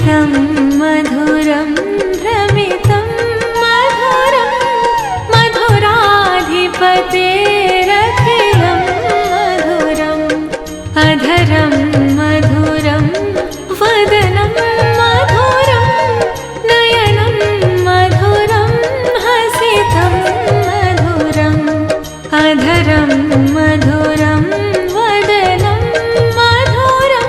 भ्रमितं मधुरं भ्रमितं मधुरं मधुराधिपतेरखिलं मधुरम् अधरं मधुरं वदनं मधुरं नयनं मधुरं हसितं मधुरम् अधरं मधुरं वदनं मधुरम्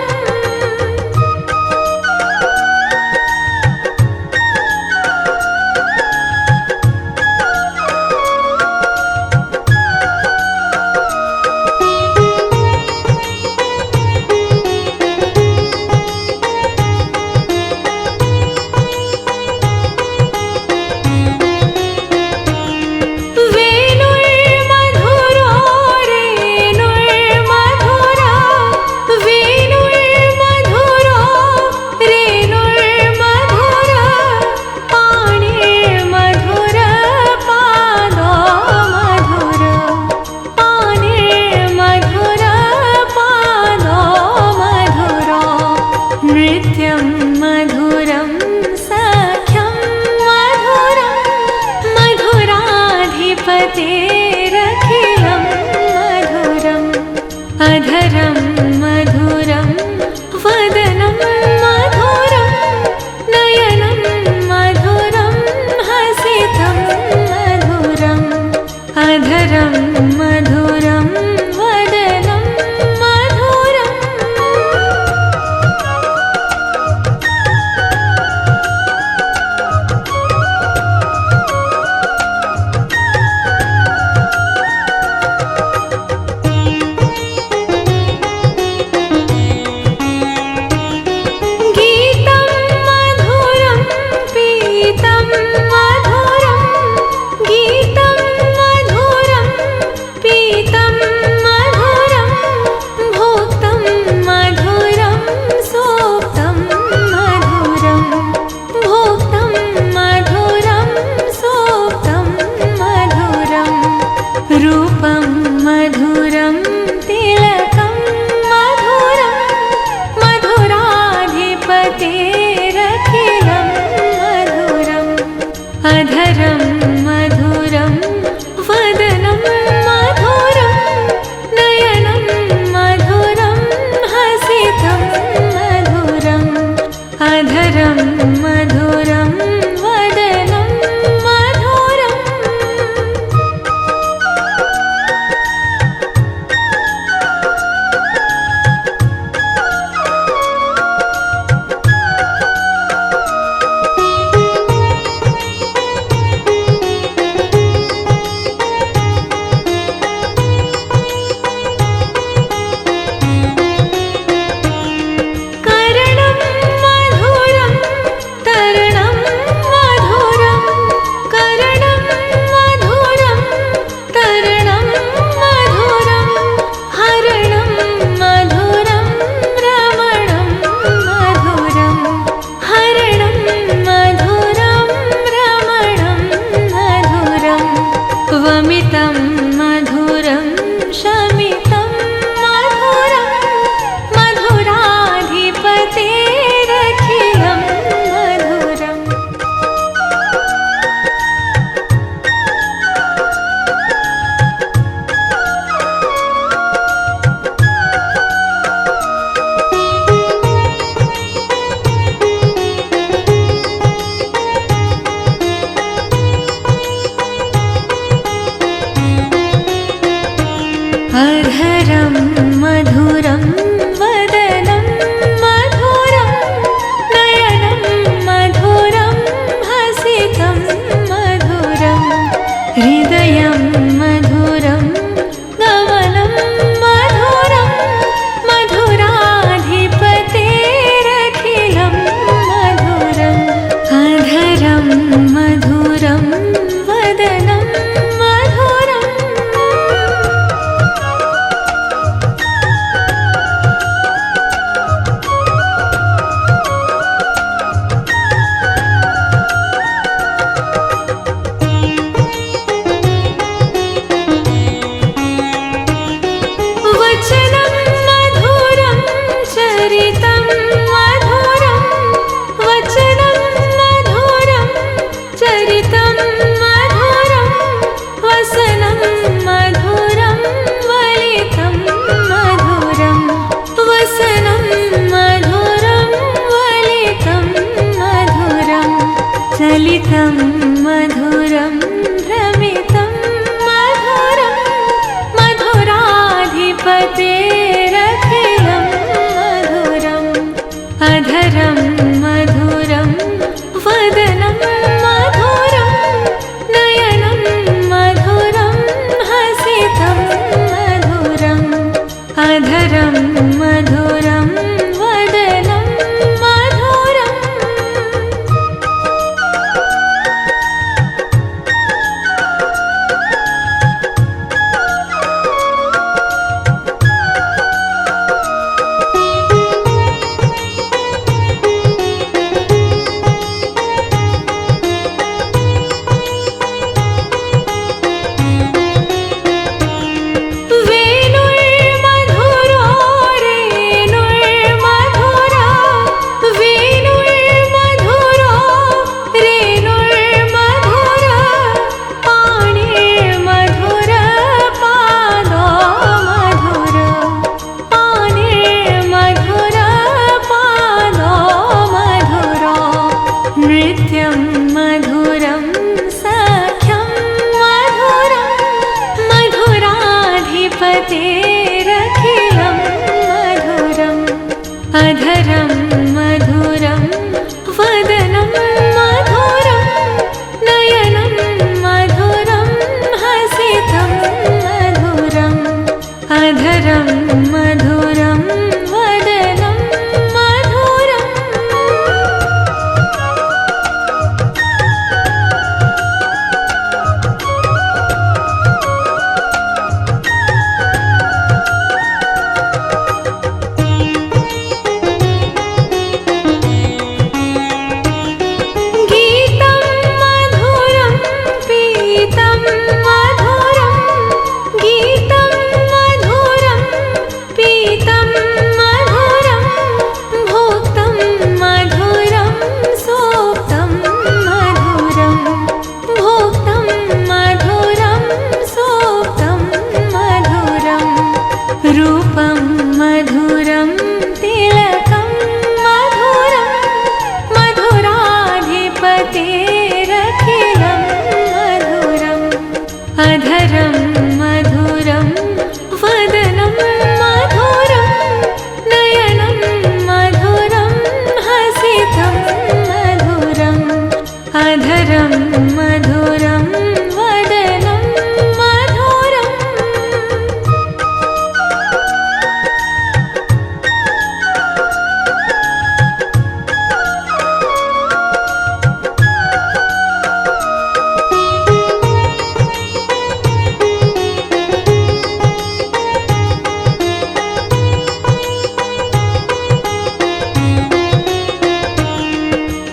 वेणुर्मधुरो रेणुर्मधुरा वेणुर्मधुरो रेणुर्मधुरा पाणिर्मधुर पादो मधुर पाणिर्मधुर पादो मधुरो नृत्यं मधुरं सख्यं मधुरं मधुराधिपतेरखिलं मधुरम् अधरं मधुरं वदनं मधुरं नयनं मधुरं हसितं मधुरम् अधरं मधुरं वदनं मधुरम् स्मितं मधुरं भ्रमितं मधुरं मधुराधिपतेरखिलं मधुरम् अधरं मधुरं वदनं मधुरं नयनं मधुरं हसितं मधुरम् अधरं मधुरं वदनं मधुरम् वेणुर्मधुरो रेणुर्मधुरा वेणुर्मधुरो रेणुर्मधुरा पाणिर्मधुर पादो मधुर पाणिर्मधुर पादो मधुरो नृत्यं मधुरं सख्यं मधुरं मधुराधिपतेरखिलं मधुरम् अधरं मधुरं वदनं मधुरं नयनं मधुरं हसितं मधुरम् अधरं मधुरं वदनं मधुरम् गीतं मधुरं पीतं मधुरं गीतं मधुरं पीतं मधुरं भोक्तं मधुरं सोक्तं मधुरं भोक्तं मधुरं सोक्तं मधुरं रूपं मधुरं तिलकं मधुरं मधुराधिपतेरखिलं मधुरम् अधरं मधुरं वदनं मधुरं नयनं मधुरं हसितं मधुरम् अधरं मधुरं वदनं मधुरम्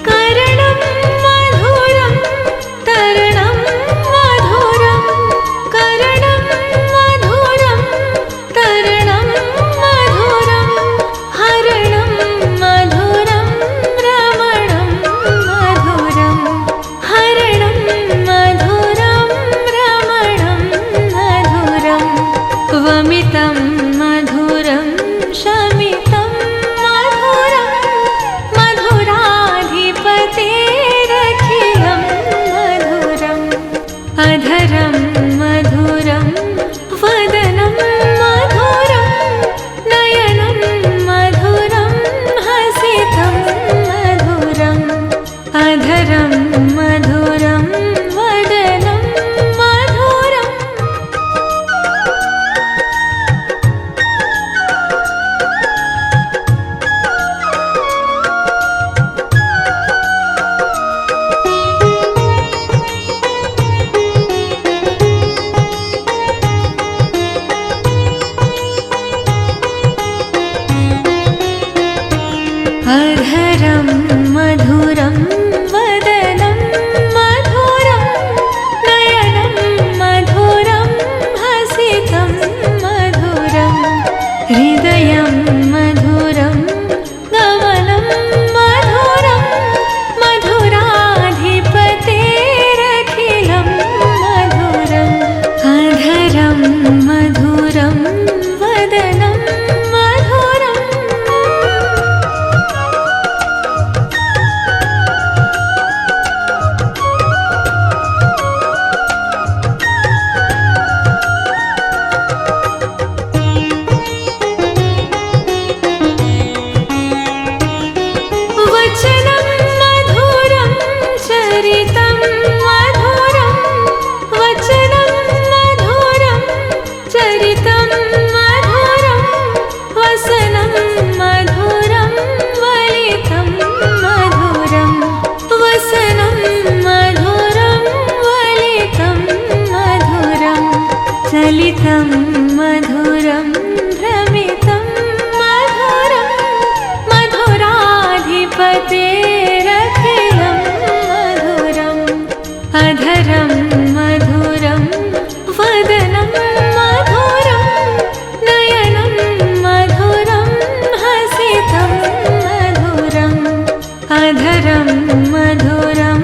करणं मधुरं तरणं मधुरं करणं मधुरं तरणं मधुरं हरणं मधुरं रमणं मधुरं हरणं मधुरं रमणं मधुरं वमितं मधुरं शमितं मधुरं मधुराधिपतेरखिलं मधुरम् अधरं मधुरं वदनं मधुरं नयनं मधुरं हसितं मधुरम् अधरं मधुरं वदनं मधुरम् अधरं मधुरं वदनं मधुरं नयनं मधुरं हसितं मधुरं हृदयं मधुरं गमनं मधुरं मधुराधिपतेरखिलं मधुरम् अधरं मधुरं वदनं मधुरम् मधुराधिपतेरखिलं मधुरम् अधरं मधुरं वदनं मधुरं नयनं मधुरं हसितं मधुरम् अधरं मधुरं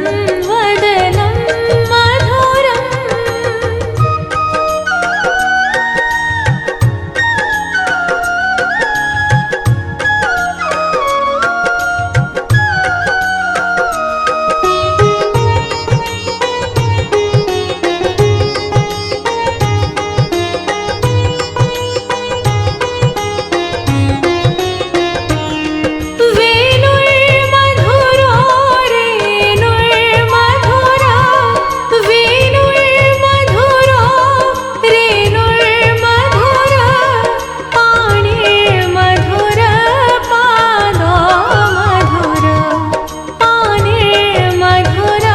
वदनं मधुरम् वेणुर्मधुरो रेणुर्मधुरा वेणुर्मधुरो रेणुर्मधुरा पाणिर्मधुर पादो मधुर पाणिर्मधुर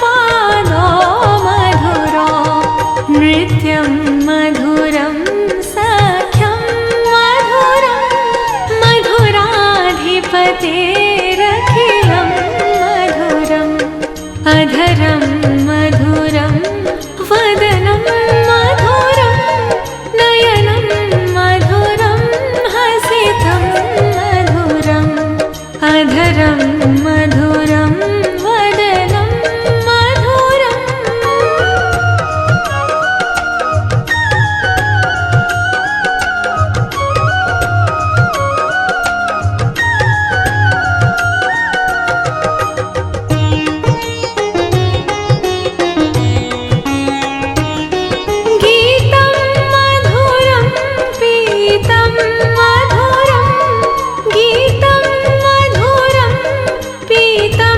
पादो मधुरो नृत्यं मधुरं सख्यं मधुरं मधुराधिपतेरखिलं मधुरम् अधरं मधुरं वदनं मधुरं नयनं मधुरं हसितं मधुरम् अधरं मधुरं वदनं मधुरम् गीतं मधुरं पीतं मधुरं गीतं मधुरं पीतं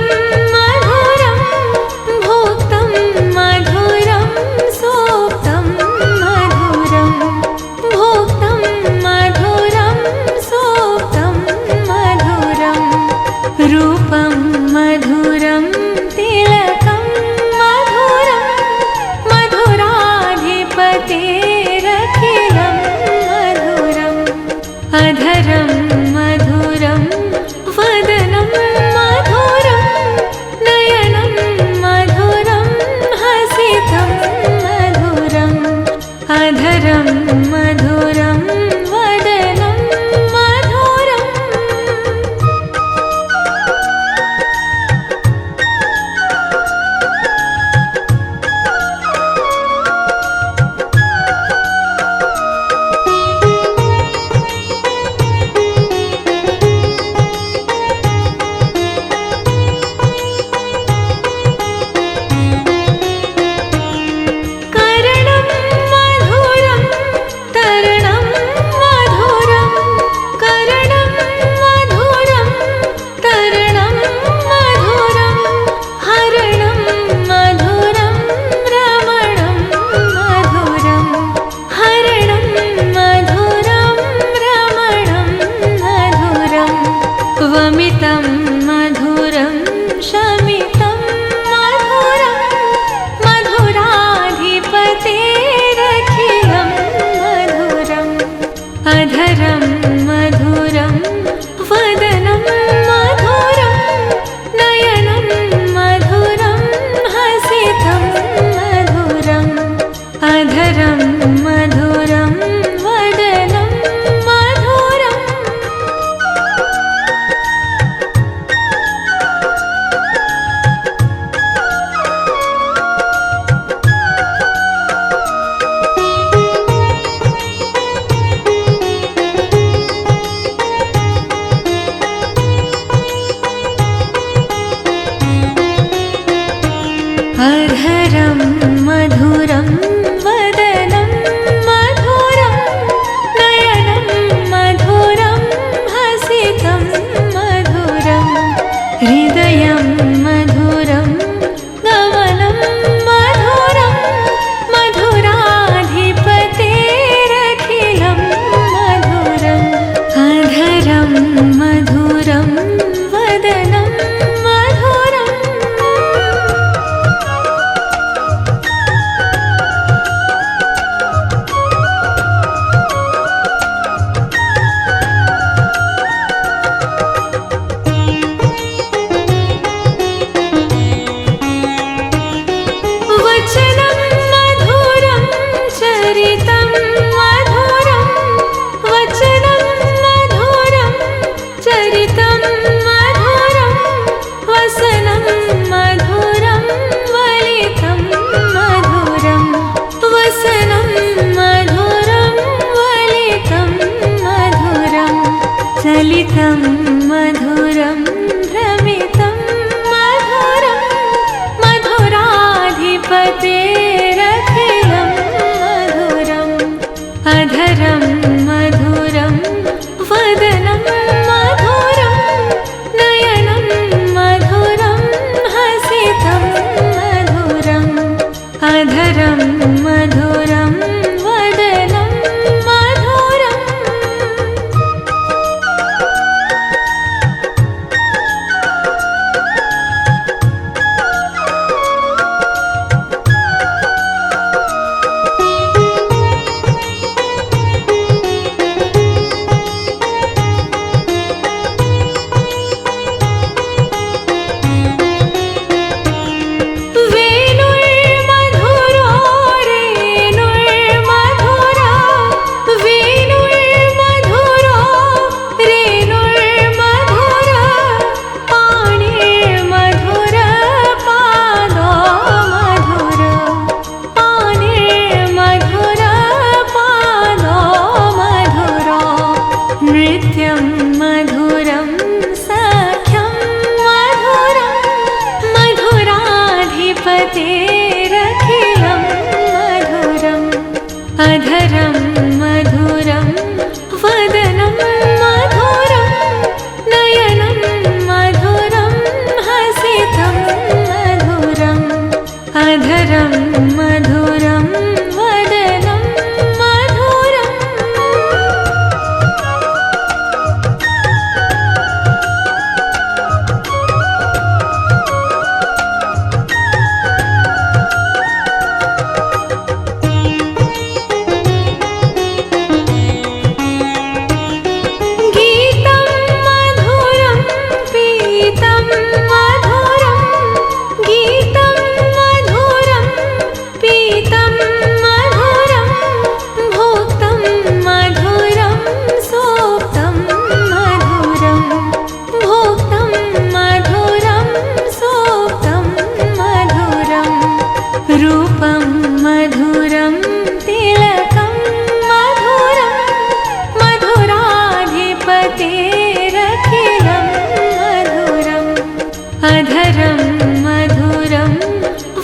अधरं मधुरं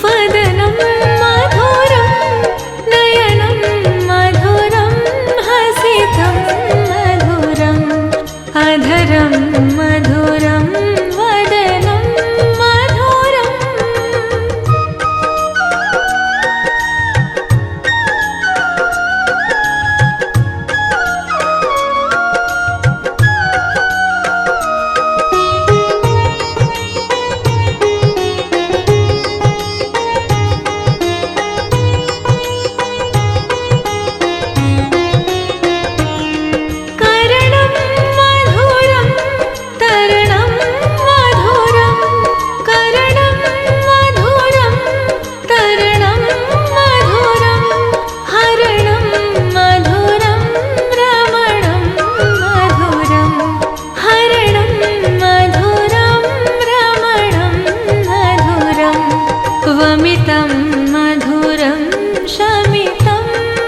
वदनं मधुरं नयनं मधुरं हसितं मधुरम् अधरं मधुरं वदनं मधुरम् करणं मधुरं तरणं मधुरं करणं मधुरं तरणं मधुरं हरणं मधुरं रमणं मधुरं हरणं मधुरं रमणं मधुरं वमितं मधुरं शमितं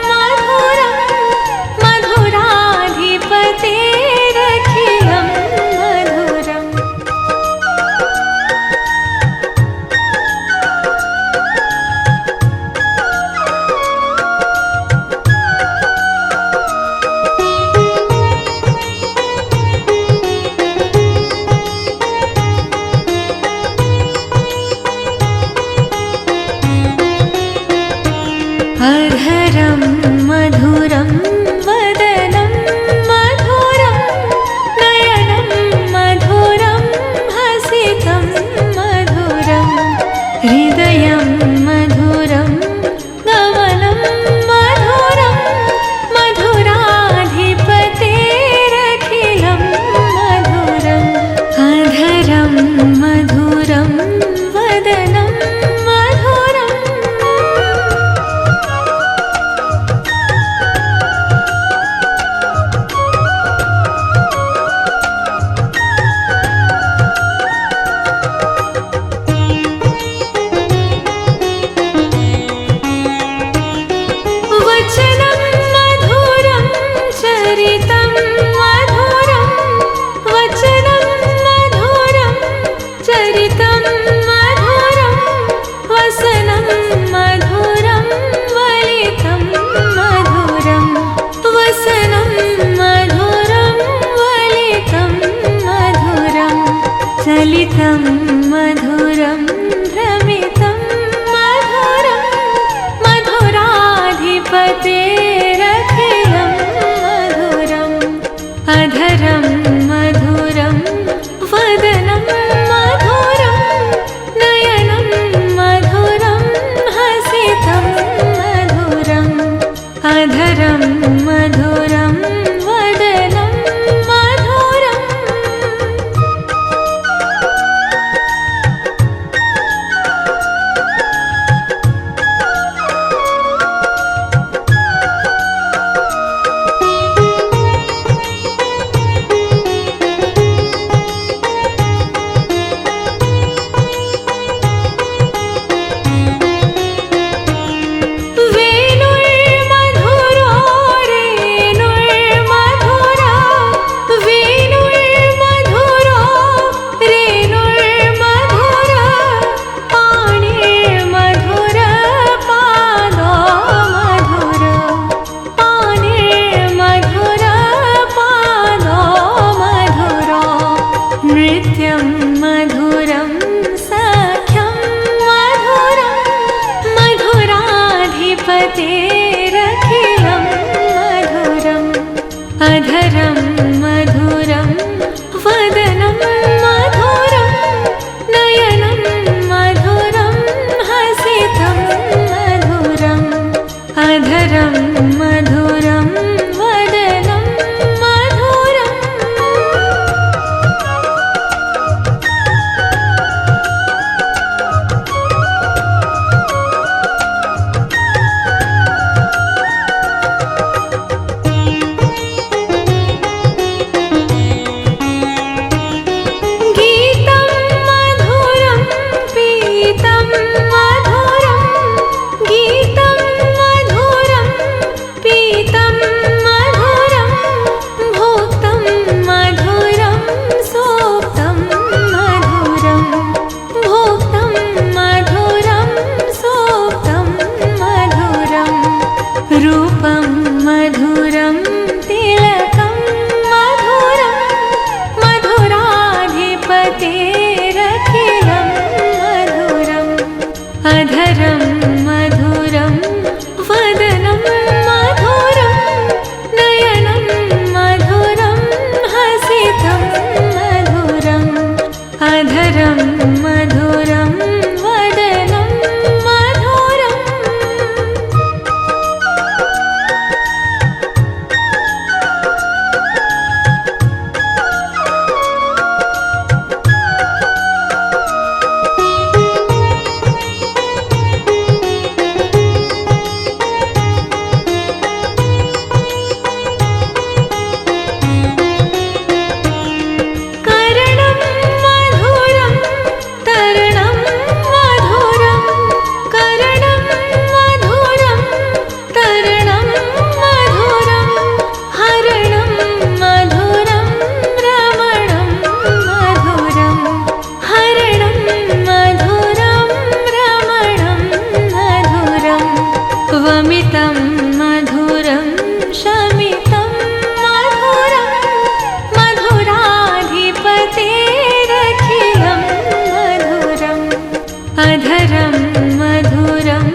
मधुरं मधुराधिपतेरखिलं मधुरम् अधरं मधुरं वदनं मधुरं नयनं मधुरं हसितं मधुरं हृदयं मधुरं गमनं मधुरं मधुराधिपतेरखिलं मधुरम् अधरं मधुरं वदनं मधुरम् वचनं मधुरं चरितं मधुरं वचनं मधुरं चरितं मधुरं वसनं मधुरं वलितं मधुरं वसनं मधुरं वलितं मधुरं चलितं मधुरं भ्रमितं मधुरं मधुराधिपतेरखिलं मधुरम् अधरं मधुरं वदनं मधुरं नयनं मधुरं हसितं मधुरम् अधरं मधुरं वदनं मधुरम् अधरं मधुरं वदनं मधुरं नयनं मधुरं हसितं मधुरम् अधरं मधुरं वदनं मधुरम् करणं मधुरं तरणं मधुरं करणं मधुरं तरणं मधुरं हरणं मधुरं रमणं मधुरं हरणं मधुरं रमणं मधुरं वमितं मधुरं शमितं मधुरं मधुराधिपतेरखिलं मधुरम् अधरं मधुरं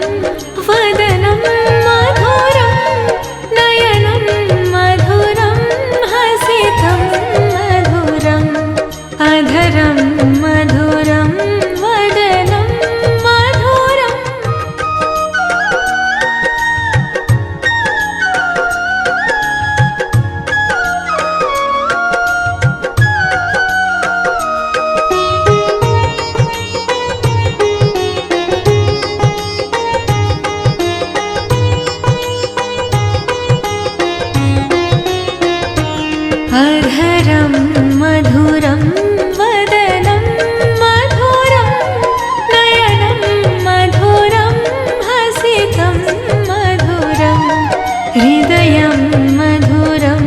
वदनं मधुरं नयनं मधुरं हसितं मधुरम् अधरं मधुरं वदनं मधुरम् अधरं मधुरं वदनं मधुरं नयनं मधुरं हसितं मधुरं हृदयं मधुरं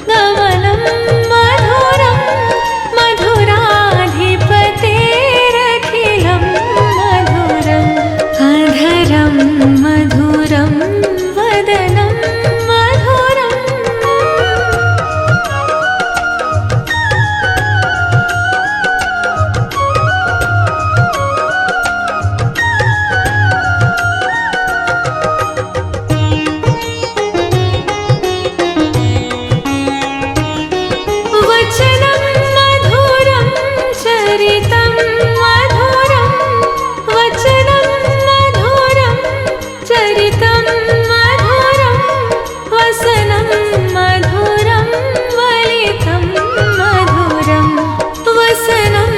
गमनं मधुरं मधुराधिपतेरखिलं मधुरम् अधरं मधुरं वदनं मधुरम् वचनं मधुरं चरितं मधुरं वचनं मधुरं चरितं मधुरं वसनं मधुरं वलितं मधुरं वसनं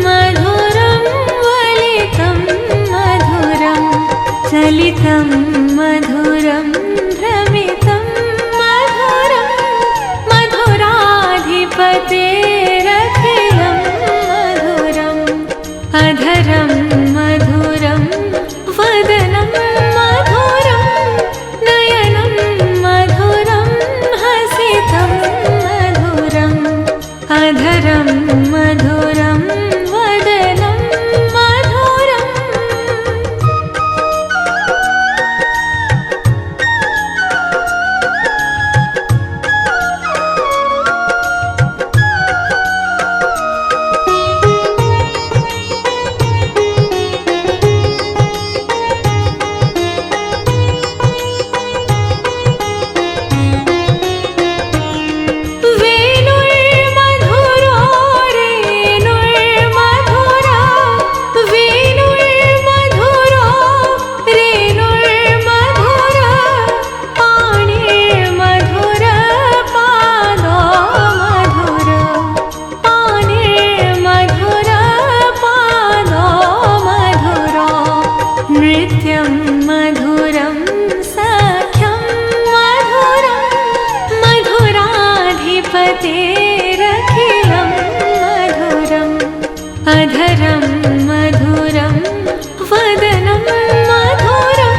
मधुरं वलितं मधुरं चलितं मधुरं भ्रमितं मधुरं मधुराधिपतेरखिलं मधुरम् अधरं मधुरं वदनं मधुरं नयनं मधुरं हसितं मधुरम् अधरं मधुरं वदनं मधुरम् वेणुर्मधुरो रेणुर्मधुरा वेणुर्मधुरो रेणुर्मधुरा पाणिर्मधुर पादो मधुर पाणिर्मधुर पादो मधुरो नृत्यं मधुरं सख्यं मधुरं मधुराधिपतेरखिलं मधुरम् अधरं मधुरं वदनं मधुरं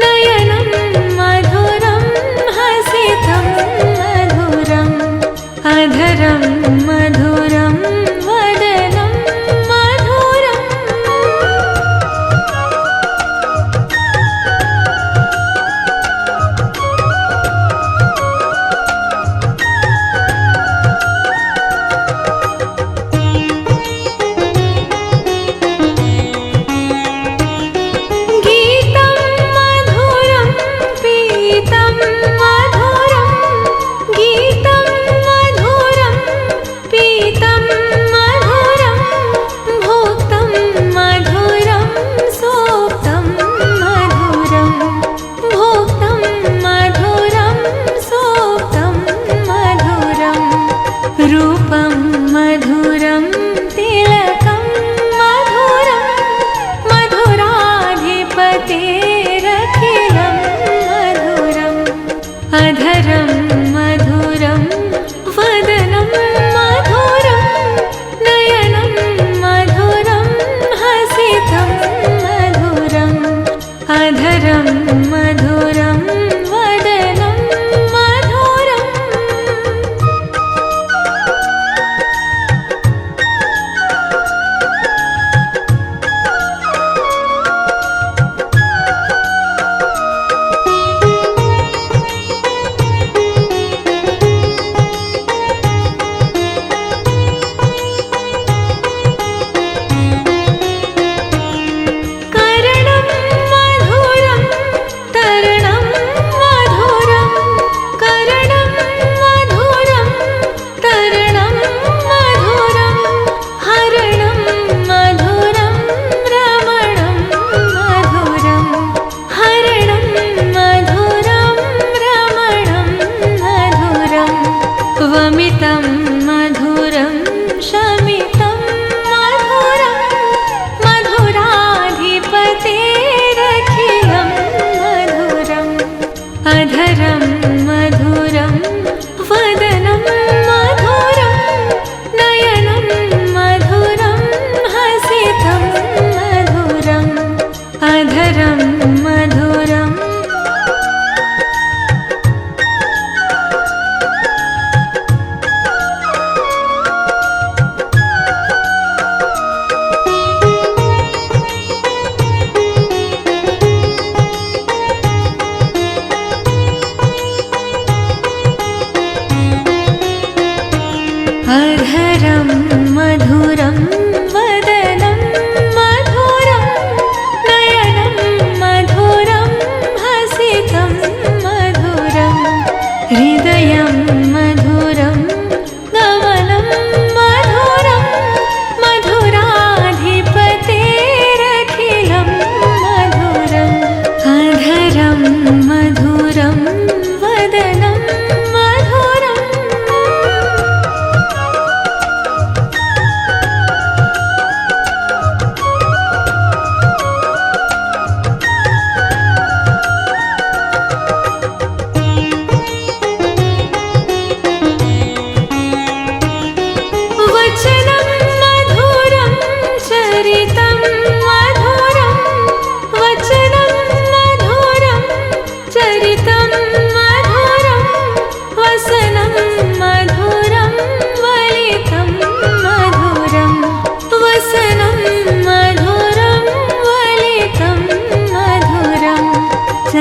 नयनं मधुरं हसितं मधुरम् अधरं मधुरं वदनं मधुरम्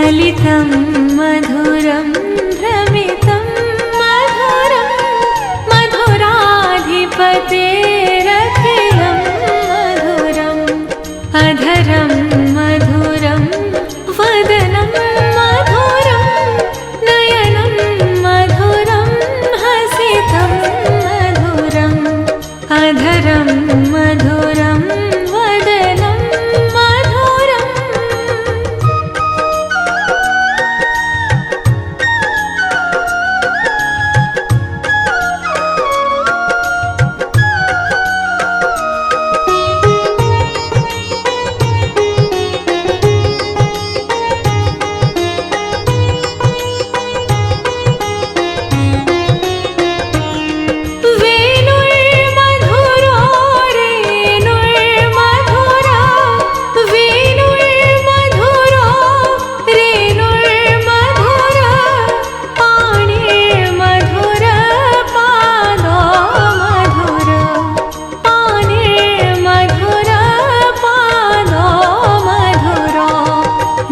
स्खलितं मधुरं भ्रमितं मधुरं मधुराधिपतेरखिलं मधुरम् अधरं मधुरं वदनं मधुरं नयनं मधुरं हसितं मधुरम् अधरं मधुरं वदनं मधुरम्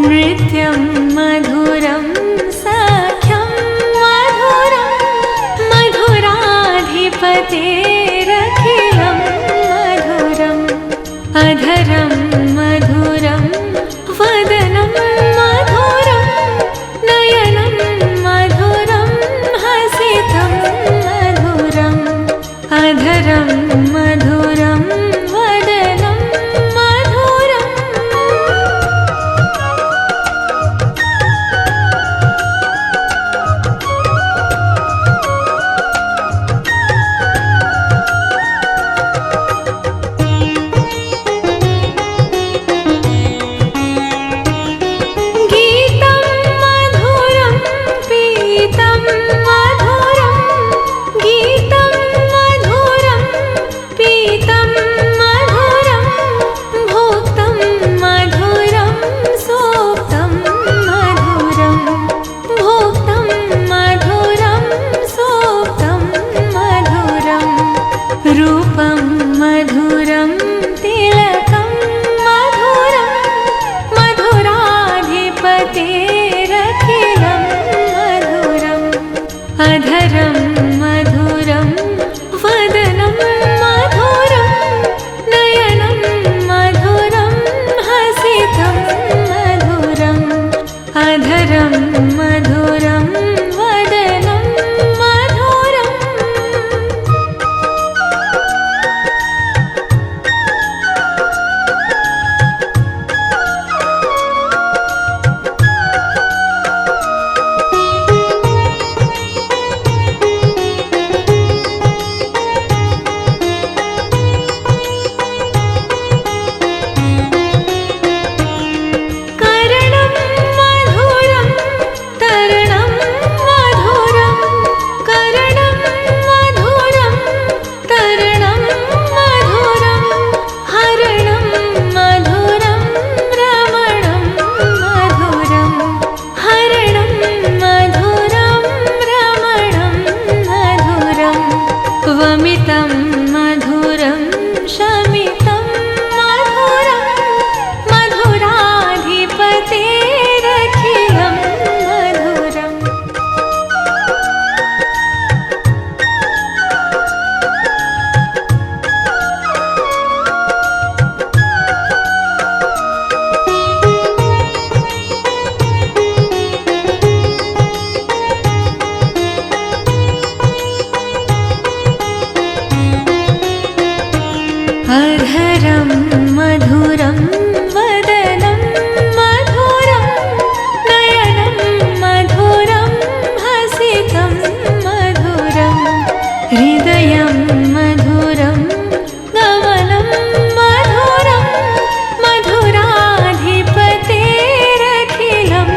नृत्यं मधुरं सख्यं मधुरं मधुराधिपतेरखिलं मधुरम् अधरं मधुरं वदनं मधुरं नयनं मधुरं हसितं मधुरम् अधरं मधुरं वदनं मधुरम् गीतं मधुरं पीतं मधुरं गीतं मधुरं पीतं मधुरं भोक्तं मधुरं सोक्तं मधुरं भोक्तं मधुरं सोक्तं मधुरं रूपं मधुरं तिलकं मधुरं मधुराधिपतेरखिलं मधुरम् अधरं मधुरं वदनं मधुरं नयनं मधुरं हसितं मधुरम् अधरं मधुरं वदनं मधुरम् करणं मधुरं तरणं मधुरं करणं मधुरं तरणं मधुरं हरणं मधुरं रमणं मधुरं हरणं मधुरं रमणं मधुरं वमितं मधुरं शमितं मधुरं मधुराधिपतेरखिलं मधुरम् अधरं मधुरं वदनं मधुरं नयनं मधुरं हसितं मधुरं हृदयं मधुरं गमनं मधुरं मधुराधिपतेरखिलं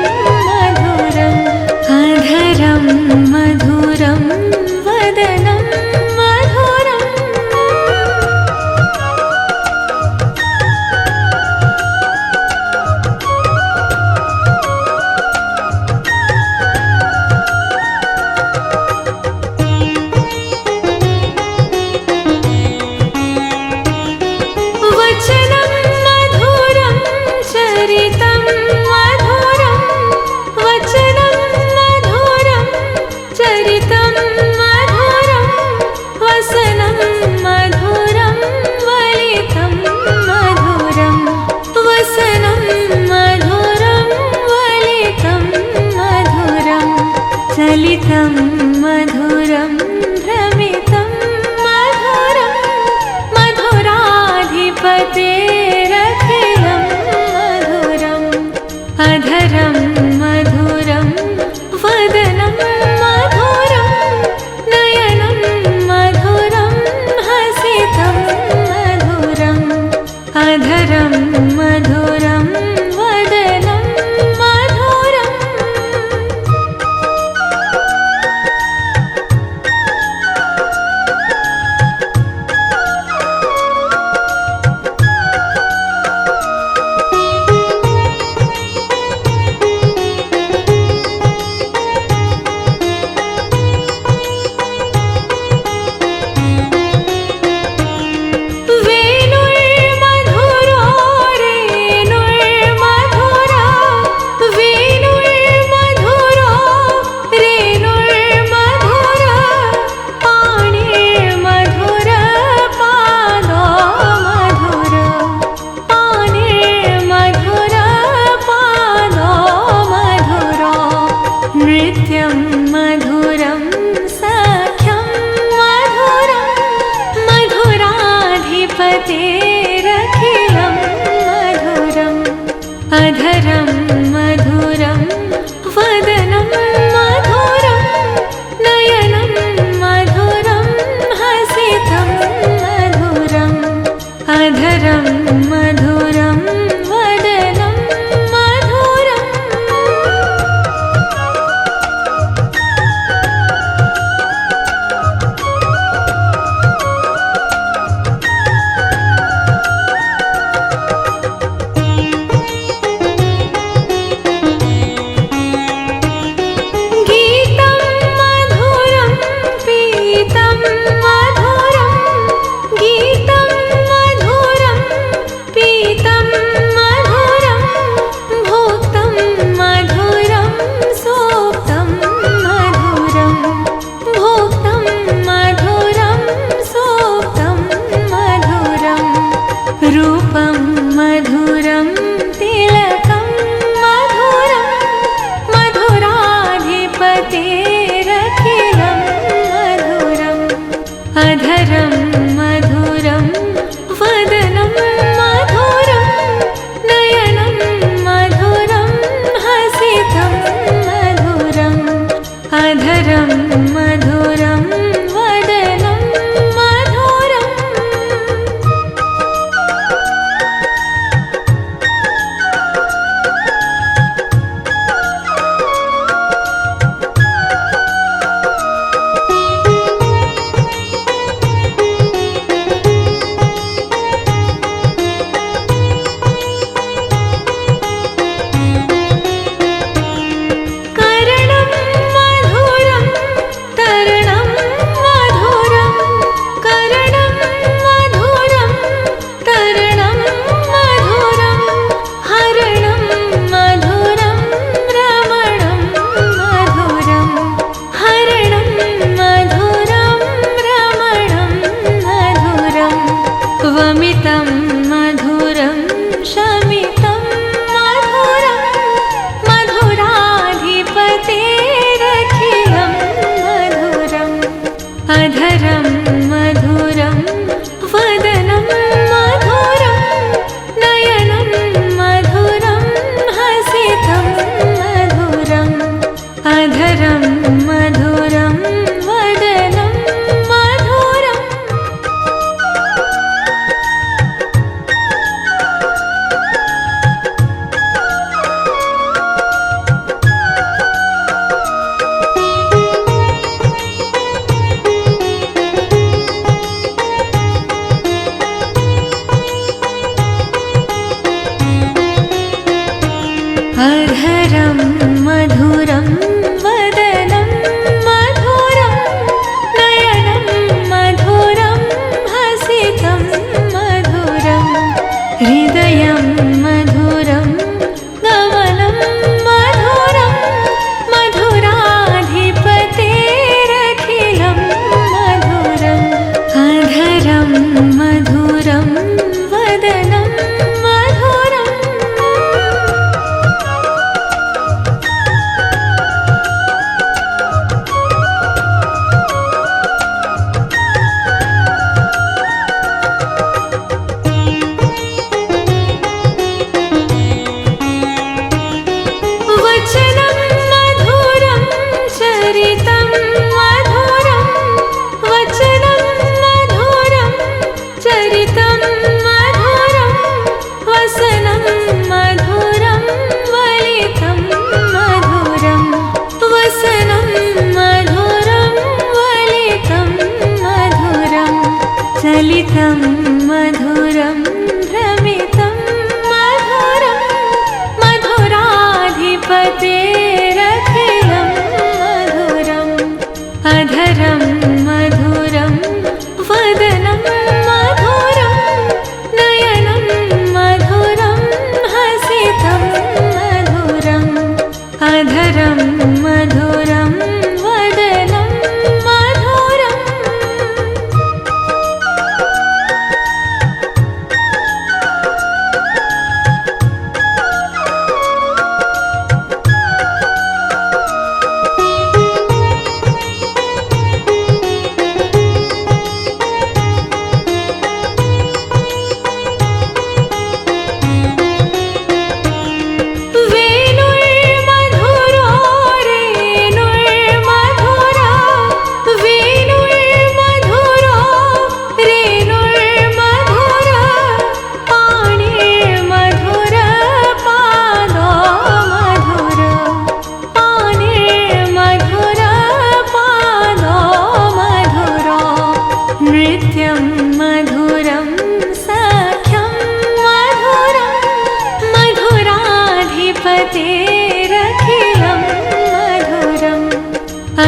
मधुरम् अधरं मधुरं वदनं मधुरम् अधरं मधुरं वदनं मधुरम् गीतं मधुरं पीतं मधुरं गीतं मधुरं पीतं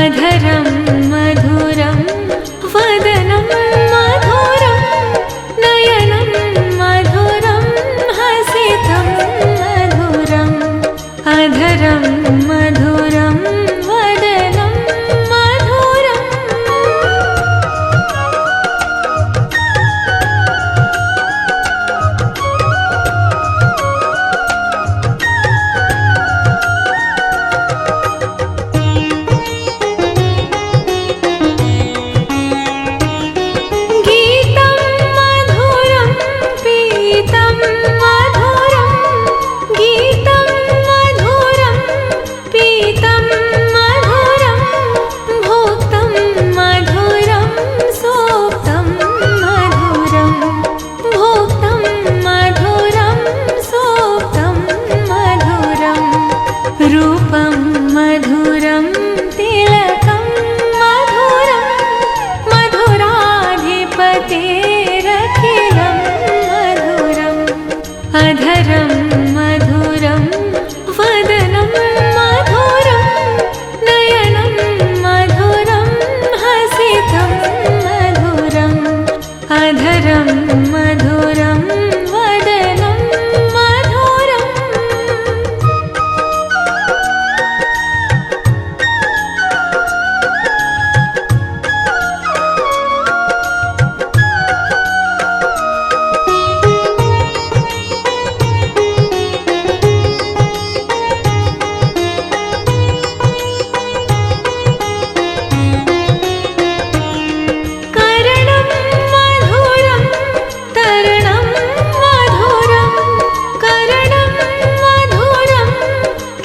अधरं मधुरं वदनं मधुरं नयनं मधुरं हसितं मधुरम् अधरं मधुरं वदनं मधुरम् गीतं मधुरं पीतं मधुरं गीतं मधुरं पीतं मधुरं भोक्तं मधुरं सोक्तं मधुरं भोक्तं मधुरं सोक्तं मधुरं रूपं मधुरं तिलकं मधुरं मधुराधिपतेरखिलं मधुरम् अधरं मधुरं वदनं मधुरं नयनं मधुरं हसितं मधुरम् अधरं मधुरं वदनं मधुरम् करणं मधुरं तरणं मधुरं करणं मधुरं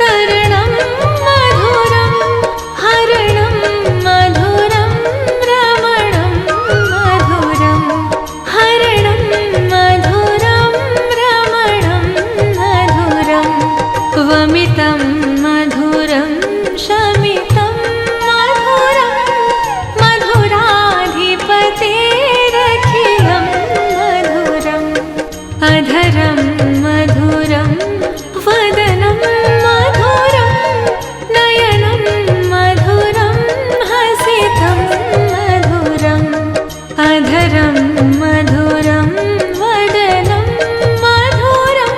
तरणं मधुरं हरणं मधुरं रमणं मधुरं हरणं मधुरं रमणं मधुरं वमितं मधुरं शमितं मधुरं मधुराधिपतेरखिलं मधुरम् अधरं मधुरं वदनं मधुरं नयनं मधुरं हसितं मधुरम् अधरं मधुरं वदनं मधुरम्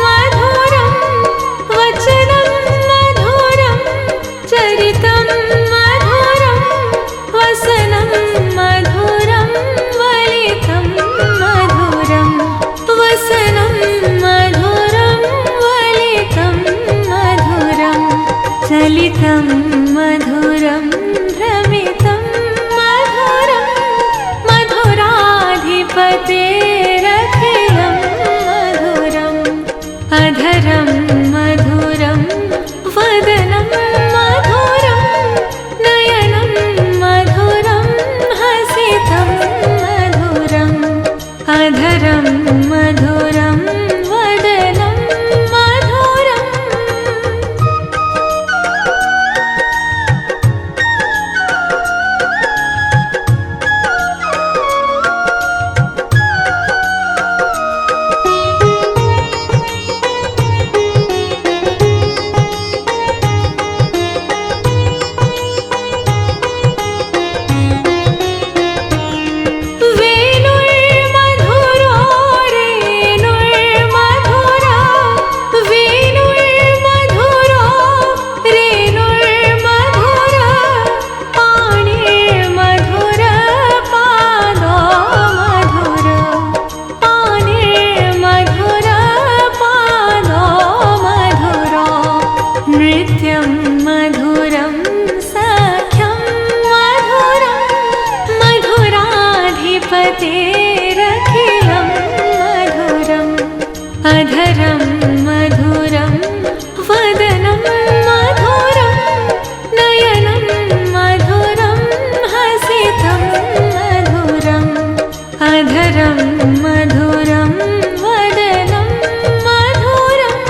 मधुरं वचनं मधुरं चरितं मधुरं वसनं मधुरं वलितं मधुरं वसनं मधुरं वलितं मधुरं चलितं मधुरं भ्रमितं मधुरं मधुराधिपतेरखिलं मधुरम् अधरं मधुरं वदनं मधुरं नयनं मधुरं हसितं मधुरम् अधरं मधुरं वदनं मधुरम् वेणुर्मधुरो रेणुर्मधुरा वेणुर्मधुरो रेणुर्मधुरा पाणिर्मधुर पादो मधुर पाणिर्मधुर पादो मधुरो नृत्यं मधुरं सख्यं मधुरं मधुराधिपतेरखिलं मधुरम् अधरं मधुरं वदनं मधुरं नयनं मधुरं हसितं मधुरम् अधरं मधुरं वदनं मधुरम्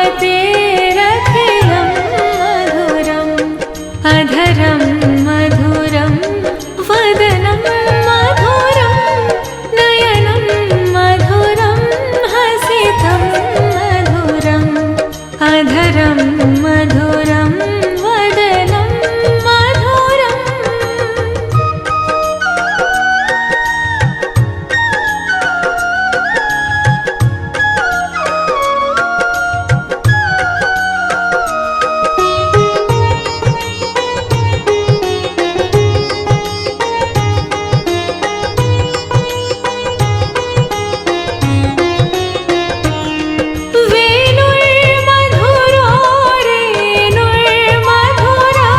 मधुराधिपतेरखिलं मधुरम् अधरं मधुरं वदनं मधुरं नयनं मधुरं हसितं मधुरम् अधरं मधुरं वदनं मधुरम् वेणुर्मधुरो रेणुर्मधुरा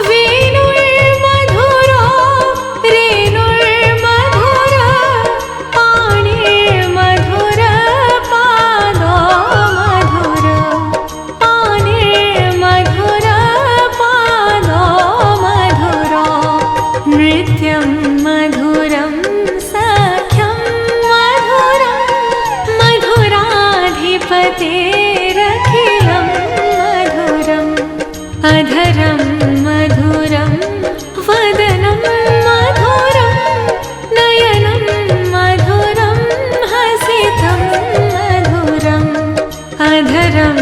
वेणुर्मधुरो रेणुर्मधुरा पाणिर्मधुर पादो मधुर पाणिर्मधुर पादो मधुरो नृत्यं मधुरं सख्यं मधुरं मधुराधिपतेरखिलं मधुरम् अधरं मधुरं वदनं मधुरं नयनं मधुरं हसितं मधुरम् अधरं